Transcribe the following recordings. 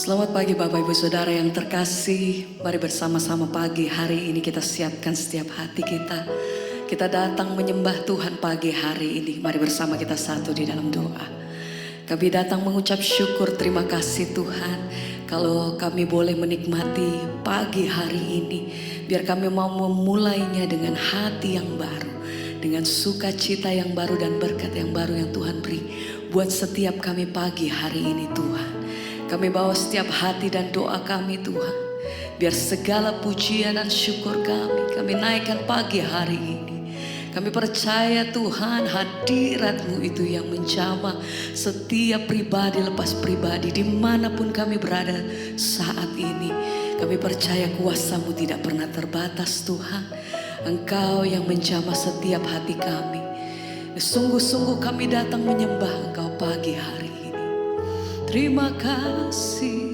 Selamat pagi Bapak Ibu Saudara yang terkasih. Mari bersama-sama pagi hari ini kita siapkan setiap hati kita. Kita datang menyembah Tuhan pagi hari ini. Mari bersama kita satu di dalam doa. Kami datang mengucap syukur, terima kasih Tuhan. Kalau kami boleh menikmati pagi hari ini. Biar kami mau memulainya dengan hati yang baru. Dengan sukacita yang baru dan berkat yang baru yang Tuhan beri. Buat setiap kami pagi hari ini Tuhan. Kami bawa setiap hati dan doa kami Tuhan. Biar segala pujian dan syukur kami naikkan pagi hari ini. Kami percaya Tuhan hadirat-Mu itu yang menjamah setiap pribadi lepas pribadi dimanapun kami berada saat ini. Kami percaya kuasa-Mu tidak pernah terbatas Tuhan. Engkau yang menjamah setiap hati kami. Sungguh-sungguh kami datang menyembah Engkau pagi hari ini. Terima kasih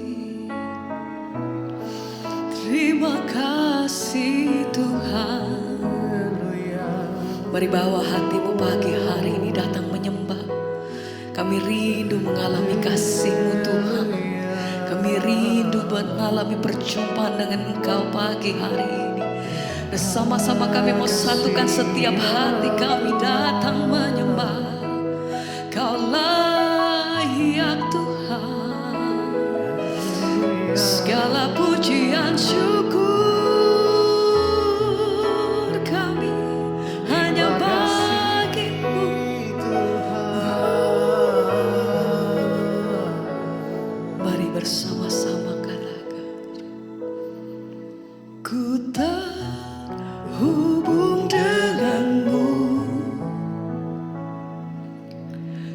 Tuhan. Mari bawa hatimu pagi hari ini datang menyembah. Kami rindu mengalami kasih-Mu Tuhan. Kami rindu mengalami perjumpaan dengan Engkau pagi hari ini. Bersama-sama kami mau satukan setiap hati kami datang menyembah. Kau layak Tuhan. Segala pujian syukur kami hanya bagi-Mu. Mari bersama-sama katakan, ku terhubung denganmu,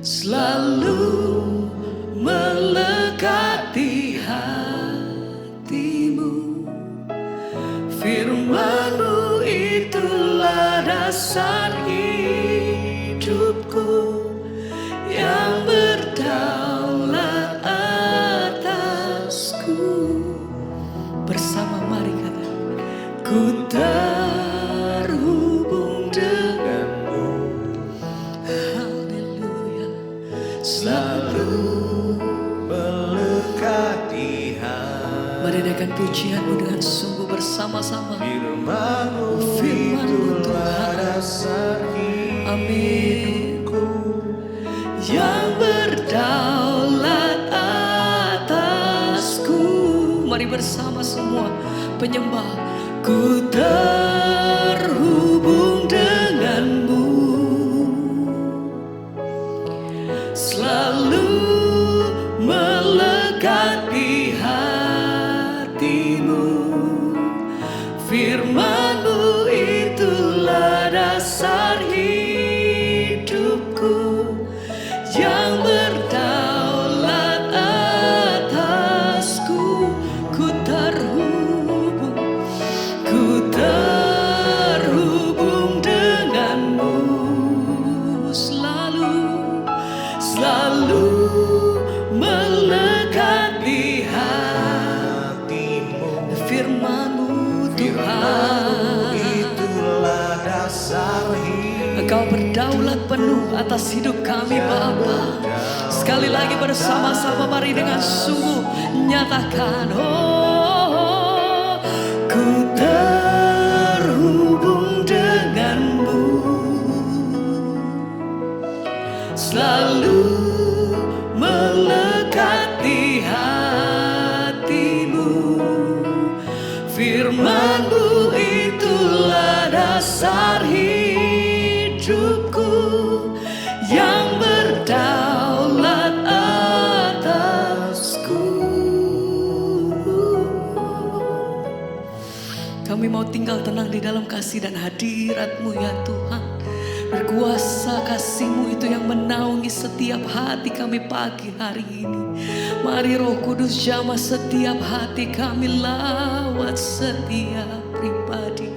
selalu melekati hatimu. Firman-Mu itulah dasar hidupku yang berdaulat atasku. Bersama mari kata, ku terhubung denganmu, haleluya, selalu melekati hati. Mari naikkan pujian-Mu dengan sungguh bersama-sama. Firman-Mu itulah dasar hidupku Yang berdaulat atasku. Mari bersama semua penyembah. Ku terhubung denganmu, selalu melekati hatimu. Firman-Mu itulah dasar hidupku yang berdaulat atasku. Ku terhubung denganmu, selalu melekati hatimu. Firman-Mu Tuhan, itulah dasar hidupku. Engkau berdaulat penuh atas hidup kami Bapa. Sekali lagi bersama-sama mari dengan sungguh nyatakan, oh, ku terhubung denganmu, selalu melekati hatimu. Firman-Mu itulah dasar hidupku yang berdaulat atasku. Kami mau tinggal tenang di dalam kasih dan hadirat-Mu ya Tuhan. Berkuasa kasih-Mu itu yang menaungi setiap hati kami pagi hari ini. Mari Roh Kudus jamah setiap hati kami, lawat setiap pribadi.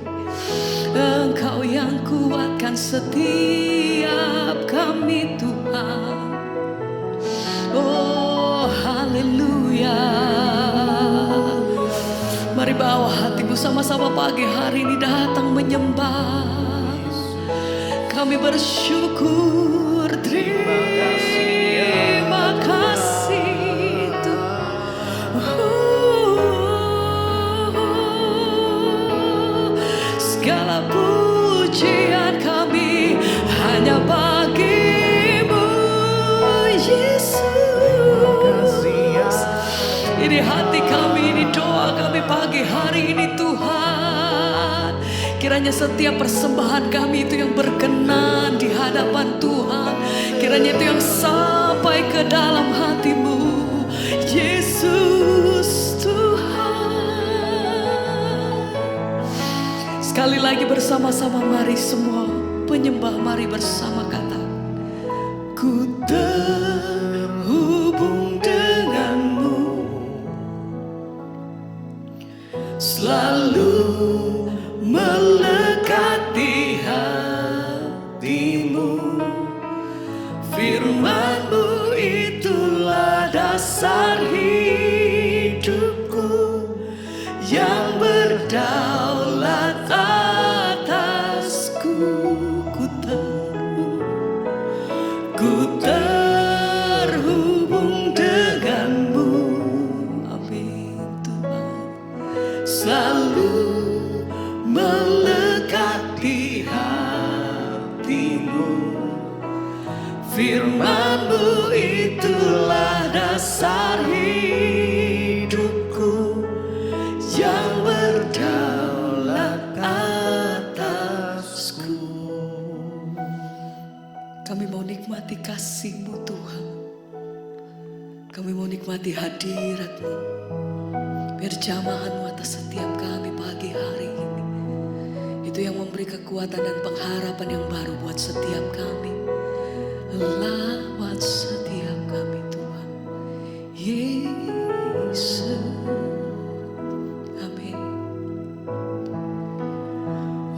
Engkau yang kuatkan setiap kami Tuhan. Oh haleluya. Mari bawa hatimu sama-sama pagi hari ini datang menyembah. Kami bersyukur, terima kasih Tuhan. kami, ini doa kami pagi hari ini Tuhan. Kiranya setiap persembahan kami itu yang berkenan di hadapan Tuhan. Kiranya itu yang sampai ke dalam hati-Mu, Yesus Tuhan. Sekali lagi bersama-sama mari semua penyembah, mari bersama kata, ku terhubung denganmu, selalu melekat di hatimu. Firman-Mu itulah dasar hidupku, yang berdaulat atasku. Ku terhubung denganmu, amin Tuhan. Selalu melekat di hatimu. Firman-Mu itulah dasar hidupku, yang berdaulat atasku. Kami mau nikmati kasih-Mu Tuhan. Kami mau nikmati hadirat-Mu. Biar jamahan-Mu atas setiap kami pagi hari ini, itu yang memberi kekuatan dan pengharapan yang baru buat setiap kami. Lawat setiap kami Tuhan Yesus, amin.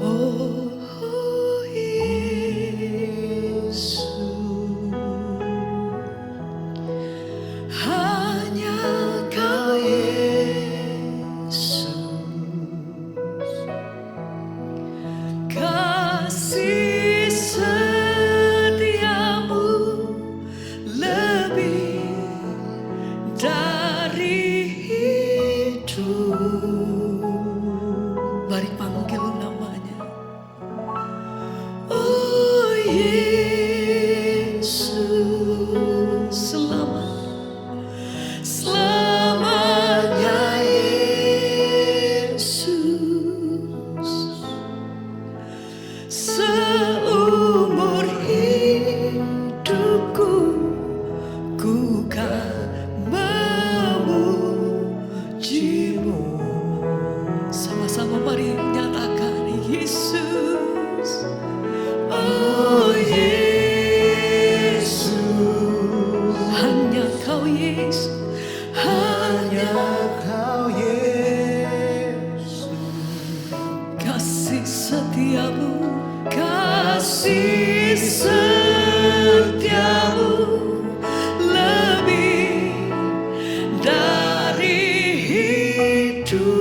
Oh Yesus, hanya Kau Yesus, kasih setiamu lebih dari hidup. Mari panggil namanya. Oh Yesus, selamanya Yesus. Seumur hidupku ku kan memuji-Mu. Sama-sama mari nyatakan Yesus. Oh Yesus, hanya Kau Yesus, hanya Kau Yesus, kasih setiamu, kasih setiamu lebih dari hidup.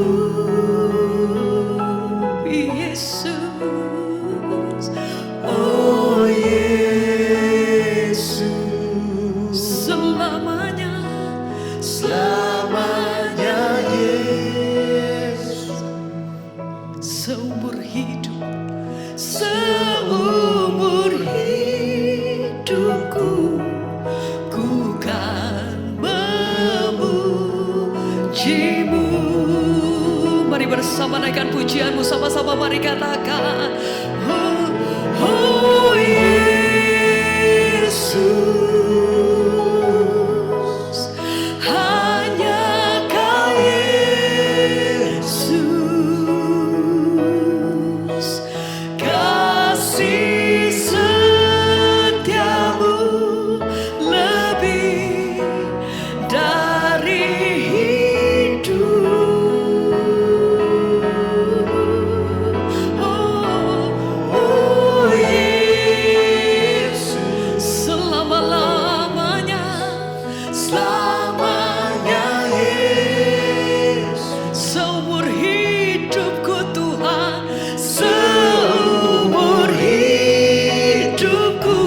Yesus, oh Yesus, selamanya Yesus. Seumur hidupku ku kan memuji-Mu. Mari bersama naikkan pujian-Mu, sama-sama mari katakan, oh, oh Yesus, hanya Kau Yesus, kasih setiamu lebih dari hidup. Oh Yesus, selama-lamanya Yesus. Seumur hidupku Tuhan, seumur hidupku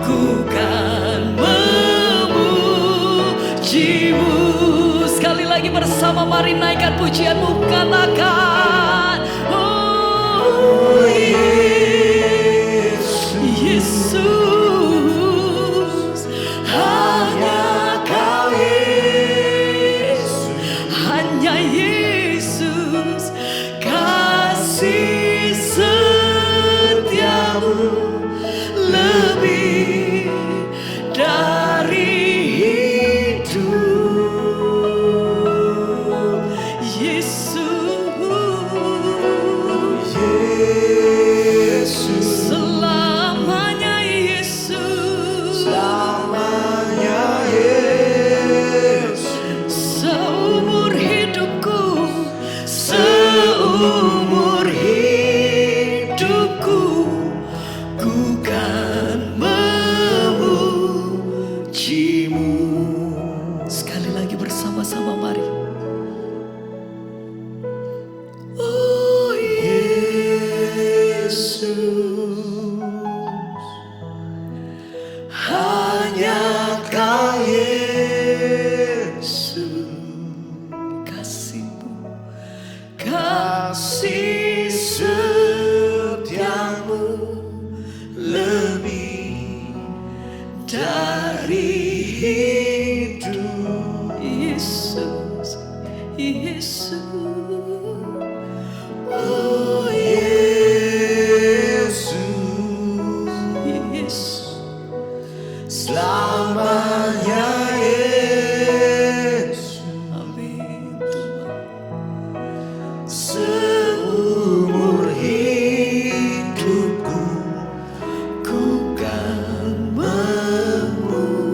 ku kan memuji-Mu. Sekali lagi bersama mari naikkan pujian-Mu, katakan, oh Yesus, hanya Kau Yesus. selamanya Yesus, kasih setiamu lebih dari hidup. Yesus, selamanya Yesus, Selamanya Yesus, seumur hidupku, seumur hidupku, ku kan memujimu. Sekali lagi bersama-sama mari. Oh Yesus, hanya Kau Yesus, kasih-Mu, kasih setiamu lebih dari hidup. Yesus, Yesus, oh Yesus, Yesus, selamanya Yesus, amin Tuhan. seumur hidupku ku kan memujimu.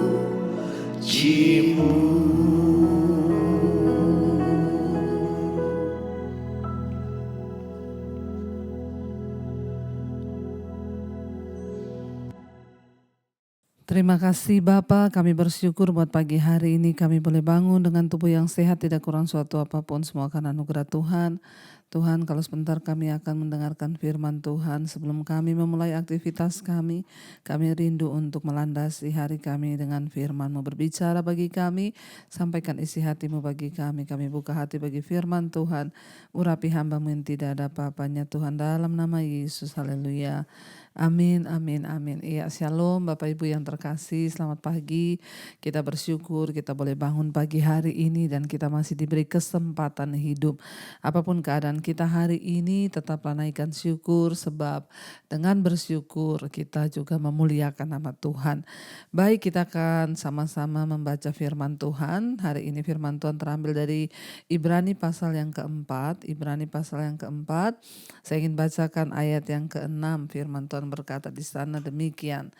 Terima kasih Bapa, kami bersyukur buat pagi hari ini kami boleh bangun dengan tubuh yang sehat, tidak kurang suatu apapun, semua karena anugerah Tuhan. Tuhan, kalau sebentar kami akan mendengarkan firman Tuhan, sebelum kami memulai aktivitas kami rindu untuk melandasi hari kami dengan firman-Mu. Berbicara bagi kami, sampaikan isi hati-Mu bagi kami buka hati bagi firman Tuhan, urapi hamba-Mu yang tidak ada apa-apanya Tuhan, dalam nama Yesus, haleluya. Amin, amin, amin. Iya, shalom Bapak Ibu yang terkasih, selamat pagi. Kita bersyukur kita boleh bangun pagi hari ini dan kita masih diberi kesempatan hidup. Apapun keadaan kita hari ini, tetaplah naikkan syukur, sebab dengan bersyukur kita juga memuliakan nama Tuhan. Baik, kita akan sama-sama membaca firman Tuhan. Hari ini firman Tuhan terambil dari Ibrani pasal yang keempat. Saya ingin bacakan ayat yang ke-6. Firman Tuhan berkata di sana demikian.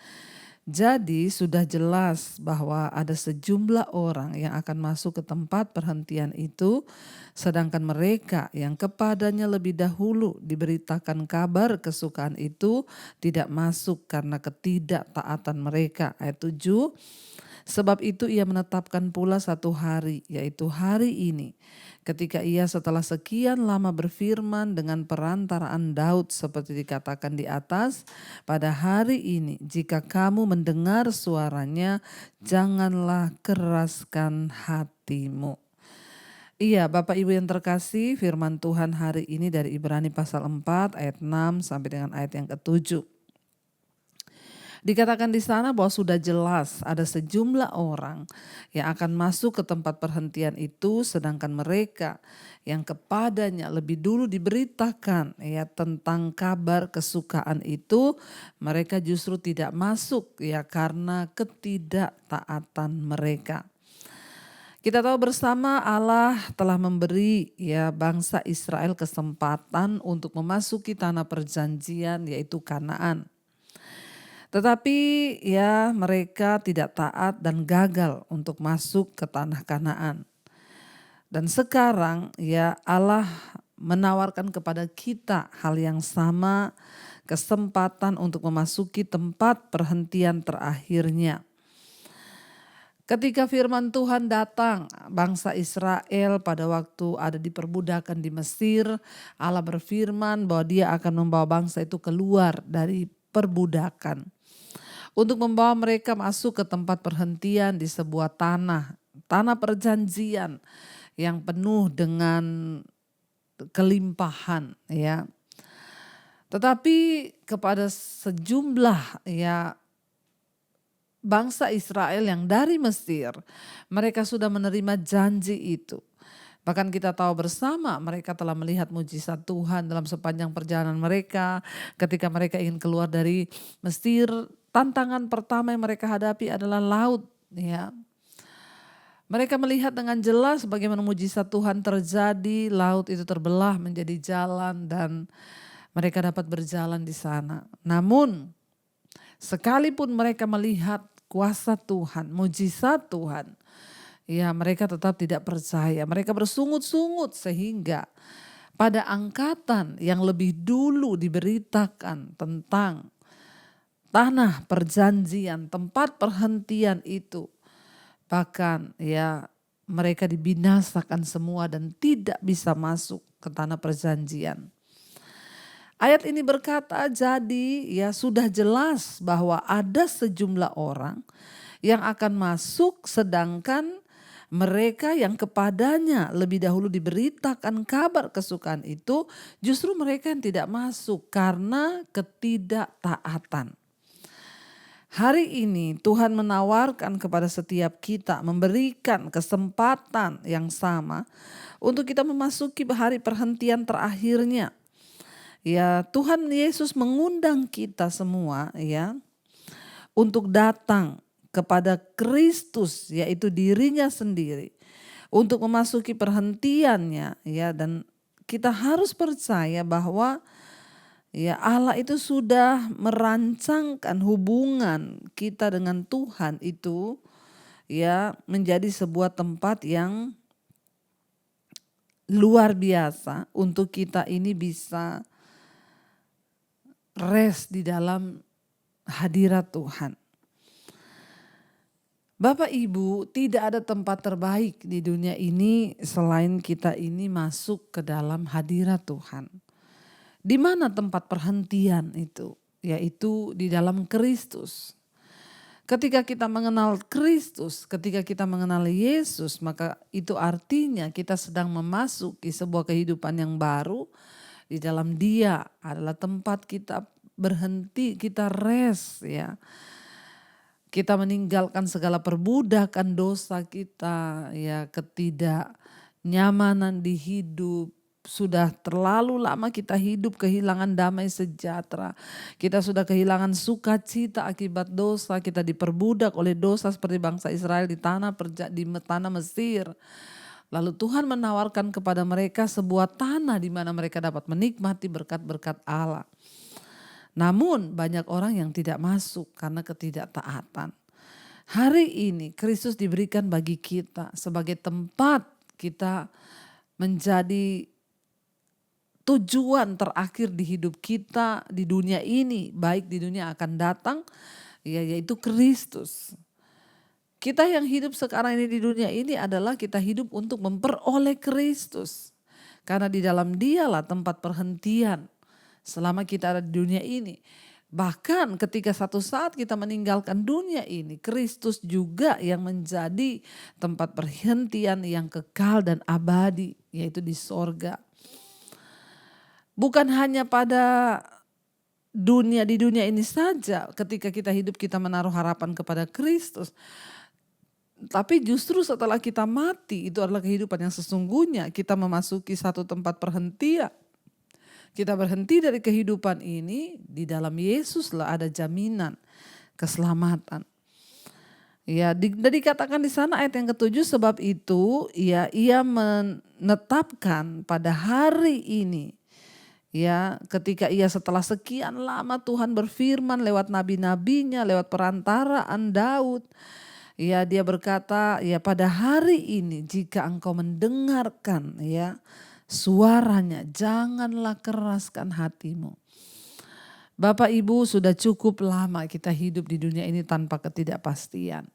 Jadi sudah jelas bahwa ada sejumlah orang yang akan masuk ke tempat perhentian itu, sedangkan mereka yang kepadanya lebih dahulu diberitakan kabar kesukaan itu tidak masuk karena ketidaktaatan mereka. Ayat 7. Sebab itu ia menetapkan pula satu hari, yaitu hari ini, ketika ia setelah sekian lama berfirman dengan perantaraan Daud seperti dikatakan di atas, pada hari ini jika kamu mendengar suaranya, janganlah keraskan hatimu. Iya, Bapak Ibu yang terkasih, firman Tuhan hari ini dari Ibrani pasal 4 ayat 6 sampai dengan ayat yang ke-7. Dikatakan di sana bahwa sudah jelas ada sejumlah orang yang akan masuk ke tempat perhentian itu, sedangkan mereka yang kepadanya lebih dulu diberitakan ya tentang kabar kesukaan itu, mereka justru tidak masuk ya karena ketidaktaatan mereka. Kita tahu bersama Allah telah memberi ya bangsa Israel kesempatan untuk memasuki tanah perjanjian, yaitu Kanaan. Tetapi ya mereka tidak taat dan gagal untuk masuk ke tanah Kanaan. Dan sekarang ya Allah menawarkan kepada kita hal yang sama, kesempatan untuk memasuki tempat perhentian terakhirnya. Ketika firman Tuhan datang, bangsa Israel pada waktu ada di perbudakan di Mesir, Allah berfirman bahwa Dia akan membawa bangsa itu keluar dari perbudakan, untuk membawa mereka masuk ke tempat perhentian di sebuah tanah perjanjian yang penuh dengan kelimpahan ya. Tetapi kepada sejumlah ya bangsa Israel yang dari Mesir, mereka sudah menerima janji itu. Bahkan kita tahu bersama mereka telah melihat mujizat Tuhan dalam sepanjang perjalanan mereka. Ketika mereka ingin keluar dari Mesir, tantangan pertama yang mereka hadapi adalah laut. Ya, mereka melihat dengan jelas bagaimana mujizat Tuhan terjadi, laut itu terbelah menjadi jalan dan mereka dapat berjalan di sana. Namun sekalipun mereka melihat kuasa Tuhan, mujizat Tuhan, ya mereka tetap tidak percaya. Mereka bersungut-sungut sehingga pada angkatan yang lebih dulu diberitakan tentang tanah perjanjian, tempat perhentian itu, bahkan ya mereka dibinasakan semua dan tidak bisa masuk ke tanah perjanjian. Ayat ini berkata, jadi ya sudah jelas bahwa ada sejumlah orang yang akan masuk, sedangkan mereka yang kepadanya lebih dahulu diberitakan kabar kesukaan itu, justru mereka yang tidak masuk karena ketidaktaatan. Hari ini Tuhan menawarkan kepada setiap kita, memberikan kesempatan yang sama untuk kita memasuki hari perhentian terakhirnya. Ya, Tuhan Yesus mengundang kita semua ya untuk datang kepada Kristus, yaitu dirinya sendiri, untuk memasuki perhentiannya ya, dan kita harus percaya bahwa ya Allah itu sudah merancangkan hubungan kita dengan Tuhan itu ya menjadi sebuah tempat yang luar biasa untuk kita ini bisa rest di dalam hadirat Tuhan. Bapak Ibu, tidak ada tempat terbaik di dunia ini selain kita ini masuk ke dalam hadirat Tuhan. Di mana tempat perhentian itu? Yaitu di dalam Kristus. Ketika kita mengenal Kristus, ketika kita mengenal Yesus, maka itu artinya kita sedang memasuki sebuah kehidupan yang baru. Di dalam Dia adalah tempat kita berhenti, kita rest ya. Kita meninggalkan segala perbudakan dosa kita, ya ketidaknyamanan di hidup. Sudah terlalu lama kita hidup kehilangan damai sejahtera. Kita sudah kehilangan sukacita akibat dosa. Kita diperbudak oleh dosa seperti bangsa Israel di tanah Mesir. Lalu Tuhan menawarkan kepada mereka sebuah tanah di mana mereka dapat menikmati berkat-berkat Allah. Namun banyak orang yang tidak masuk karena ketidaktaatan. Hari ini Kristus diberikan bagi kita sebagai tempat kita menjadi tujuan terakhir di hidup kita di dunia ini, baik di dunia akan datang, yaitu Kristus. Kita yang hidup sekarang ini di dunia ini adalah kita hidup untuk memperoleh Kristus. Karena di dalam Dialah tempat perhentian selama kita ada di dunia ini. Bahkan ketika satu saat kita meninggalkan dunia ini, Kristus juga yang menjadi tempat perhentian yang kekal dan abadi, yaitu di sorga. Bukan hanya pada di dunia ini saja ketika kita hidup kita menaruh harapan kepada Kristus. Tapi justru setelah kita mati itu adalah kehidupan yang sesungguhnya. Kita memasuki satu tempat perhentian. Kita berhenti dari kehidupan ini, di dalam Yesuslah ada jaminan keselamatan. Ya, dikatakan di sana ayat yang ke-7, sebab itu ya ia menetapkan pada hari ini. Ya, ketika ia setelah sekian lama Tuhan berfirman lewat nabi-nabinya, lewat perantaraan Daud. Ya, dia berkata, ya pada hari ini jika engkau mendengarkan ya suaranya, janganlah keraskan hatimu. Bapak Ibu, sudah cukup lama kita hidup di dunia ini tanpa ketidakpastian.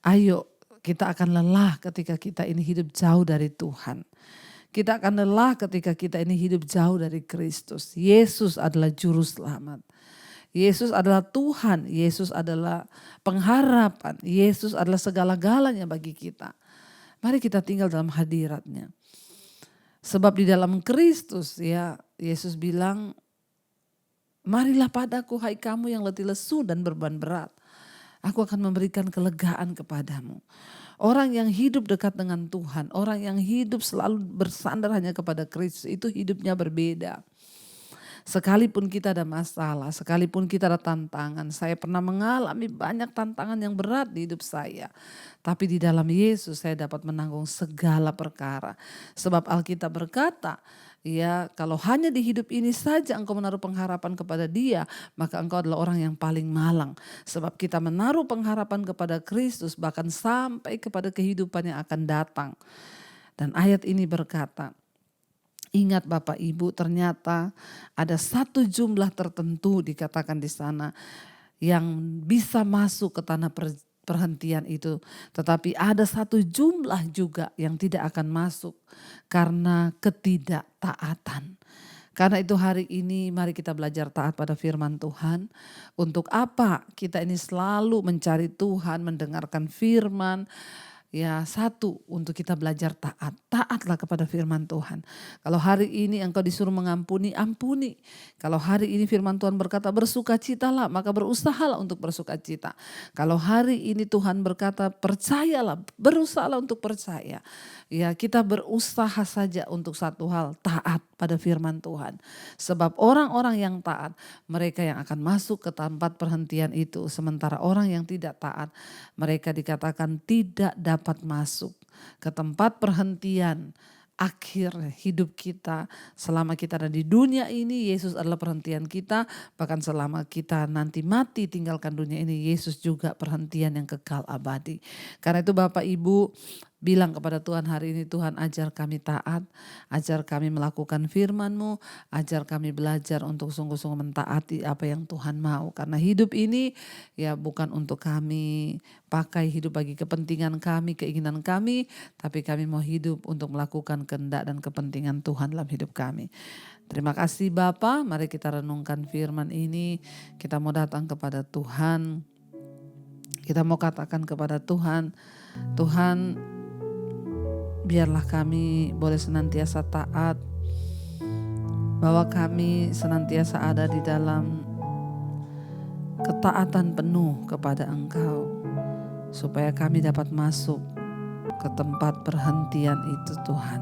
Ayo, kita akan lelah ketika kita ini hidup jauh dari Tuhan. Kita akan lelah ketika kita ini hidup jauh dari Kristus. Yesus adalah juru selamat. Yesus adalah Tuhan. Yesus adalah pengharapan. Yesus adalah segala-galanya bagi kita. Mari kita tinggal dalam hadirat-Nya. Sebab di dalam Kristus ya Yesus bilang, marilah padaku hai kamu yang letih lesu dan beban berat. Aku akan memberikan kelegaan kepadamu. Orang yang hidup dekat dengan Tuhan, orang yang hidup selalu bersandar hanya kepada Kristus, itu hidupnya berbeda. Sekalipun kita ada masalah, sekalipun kita ada tantangan, saya pernah mengalami banyak tantangan yang berat di hidup saya. Tapi di dalam Yesus saya dapat menanggung segala perkara. Sebab Alkitab berkata, ya, kalau hanya di hidup ini saja engkau menaruh pengharapan kepada Dia, maka engkau adalah orang yang paling malang. Sebab kita menaruh pengharapan kepada Kristus bahkan sampai kepada kehidupan yang akan datang. Dan ayat ini berkata, ingat Bapak Ibu, ternyata ada satu jumlah tertentu dikatakan di sana yang bisa masuk ke tanah perhentian itu. Tetapi ada satu jumlah juga yang tidak akan masuk karena ketidaktaatan. Karena itu hari ini mari kita belajar taat pada firman Tuhan. Untuk apa kita ini selalu mencari Tuhan, mendengarkan firman. Ya, satu, untuk kita belajar taat. Taatlah kepada firman Tuhan. Kalau hari ini engkau disuruh mengampuni, ampuni. Kalau hari ini firman Tuhan berkata bersukacitalah, maka berusahalah untuk bersukacita. Kalau hari ini Tuhan berkata percayalah, berusahalah untuk percaya. Ya, kita berusaha saja untuk satu hal, taat pada firman Tuhan. Sebab orang-orang yang taat, mereka yang akan masuk ke tempat perhentian itu. Sementara orang yang tidak taat, mereka dikatakan tidak dapat masuk ke tempat perhentian akhir hidup kita. Selama kita ada di dunia ini, Yesus adalah perhentian kita. Bahkan selama kita nanti mati tinggalkan dunia ini, Yesus juga perhentian yang kekal abadi. Karena itu Bapak Ibu, bilang kepada Tuhan hari ini, Tuhan ajar kami taat, ajar kami melakukan firman-Mu, ajar kami belajar untuk sungguh-sungguh mentaati apa yang Tuhan mau. Karena hidup ini ya bukan untuk kami pakai hidup bagi kepentingan kami, keinginan kami, tapi kami mau hidup untuk melakukan kehendak dan kepentingan Tuhan dalam hidup kami. Terima kasih Bapa, mari kita renungkan firman ini, kita mau datang kepada Tuhan, kita mau katakan kepada Tuhan, Tuhan, biarlah kami boleh senantiasa taat, bahwa kami senantiasa ada di dalam ketaatan penuh kepada Engkau, supaya kami dapat masuk ke tempat perhentian itu Tuhan.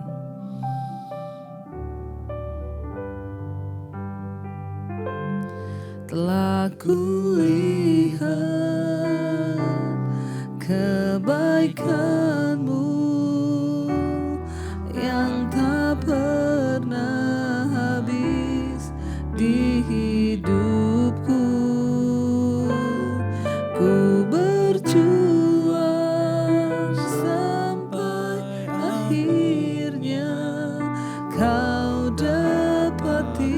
Telah kulihat kebaikan-Mu yang tak pernah habis di hidupku. Ku berjuang sampai akhirnya Kau dapati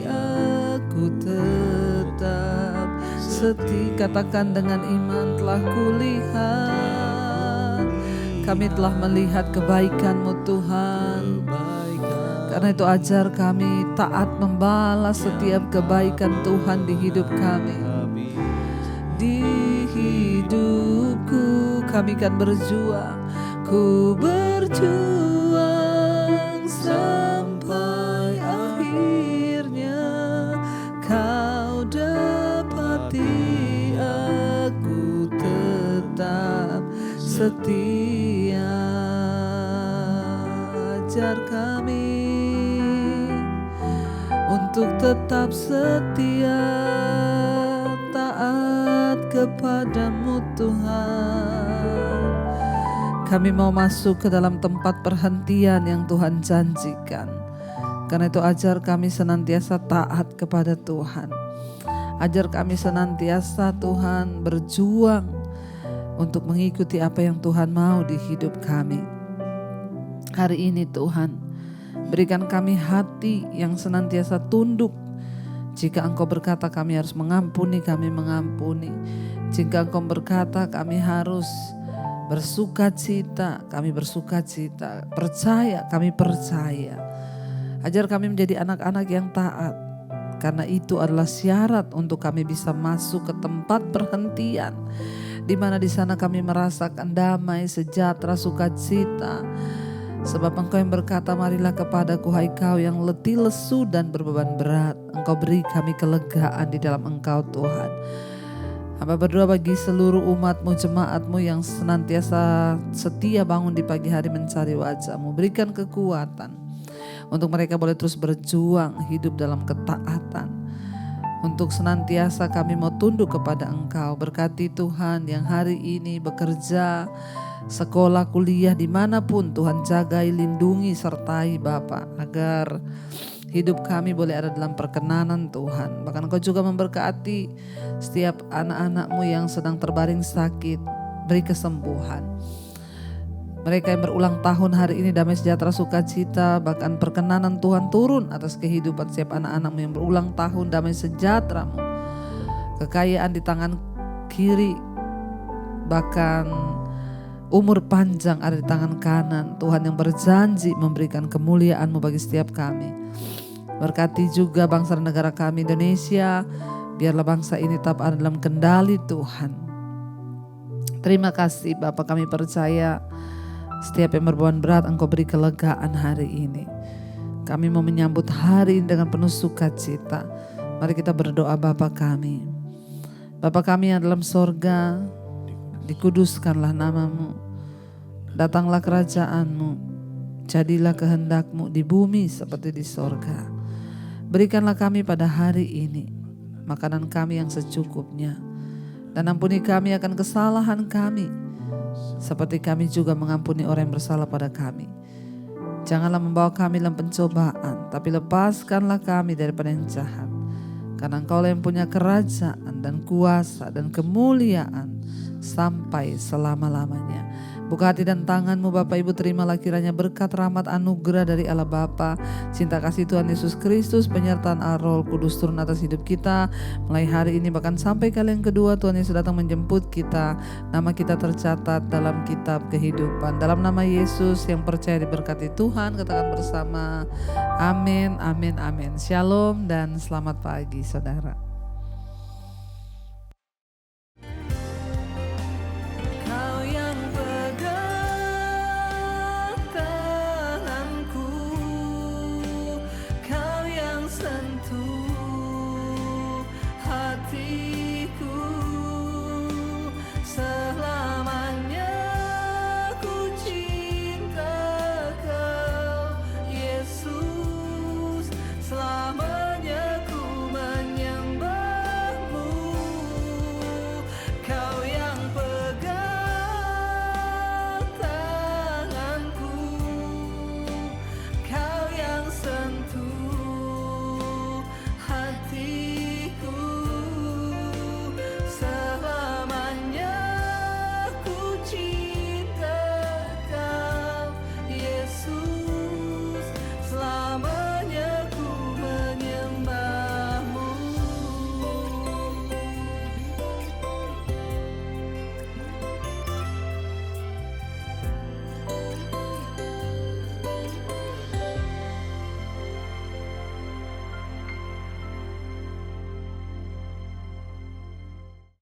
aku tetap setia. Katakan dengan iman, telah kulihat, kami telah melihat kebaikan-Mu Tuhan. Karena itu ajar kami taat membalas setiap kebaikan Tuhan di hidup kami. Di hidupku kami kan berjuang, ku berjuang sampai akhirnya Kau dapati aku tetap setia. Ajar kami untuk tetap setia, taat kepada-Mu Tuhan. Kami mau masuk ke dalam tempat perhentian yang Tuhan janjikan. Karena itu ajar kami senantiasa taat kepada Tuhan. Ajar kami senantiasa Tuhan berjuang untuk mengikuti apa yang Tuhan mau di hidup kami. Hari ini Tuhan, berikan kami hati yang senantiasa tunduk. Jika Engkau berkata kami harus mengampuni, kami mengampuni. Jika Engkau berkata kami harus bersukacita, kami bersukacita. Percaya, kami percaya. Ajar kami menjadi anak-anak yang taat. Karena itu adalah syarat untuk kami bisa masuk ke tempat perhentian, di mana di sana kami merasakan damai, sejahtera, sukacita. Sebab Engkau yang berkata, marilah kepadaku hai kau yang letih lesu dan berbeban berat, Engkau beri kami kelegaan di dalam Engkau Tuhan. Hamba berdoa bagi seluruh umat-Mu, jemaat-Mu yang senantiasa setia bangun di pagi hari mencari wajah-Mu. Berikan kekuatan untuk mereka boleh terus berjuang hidup dalam ketaatan. Untuk senantiasa kami mau tunduk kepada Engkau. Berkati Tuhan yang hari ini bekerja, sekolah, kuliah, dimanapun Tuhan jagai, lindungi, sertai Bapa, agar hidup kami boleh ada dalam perkenanan Tuhan. Bahkan Engkau juga memberkati setiap anak-anak-Mu yang sedang terbaring sakit, beri kesembuhan. Mereka yang berulang tahun hari ini, damai sejahtera sukacita, bahkan perkenanan Tuhan turun atas kehidupan setiap anak-anak-Mu yang berulang tahun, damai sejahtera-Mu, kekayaan di tangan kiri, bahkan umur panjang ada di tangan kanan. Tuhan yang berjanji memberikan kemuliaan-Mu bagi setiap kami. Berkati juga bangsa dan negara kami Indonesia, biarlah bangsa ini tetap ada dalam kendali Tuhan. Terima kasih Bapa, kami percaya setiap yang berbeban berat Engkau beri kelegaan hari ini. Kami mau menyambut hari ini dengan penuh sukacita. Mari kita berdoa. Bapa kami, Bapa kami yang dalam sorga, dikuduskanlah nama-Mu, datanglah kerajaan-Mu, jadilah kehendak-Mu di bumi seperti di sorga. Berikanlah kami pada hari ini makanan kami yang secukupnya, dan ampuni kami akan kesalahan kami, seperti kami juga mengampuni orang yang bersalah pada kami. Janganlah membawa kami dalam pencobaan, tapi lepaskanlah kami daripada yang jahat. Karena Engkau yang punya kerajaan dan kuasa dan kemuliaan sampai selama-lamanya. Buka hati dan tangan-Mu Bapak Ibu, terimalah kiranya berkat, rahmat, anugerah dari Allah Bapa, cinta kasih Tuhan Yesus Kristus, penyertaan Roh Kudus turun atas hidup kita mulai hari ini bahkan sampai kali yang kedua Tuhan Yesus datang menjemput kita. Nama kita tercatat dalam kitab kehidupan. Dalam nama Yesus yang percaya diberkati Tuhan, katakan bersama amin, amin, amin. Shalom dan selamat pagi saudara.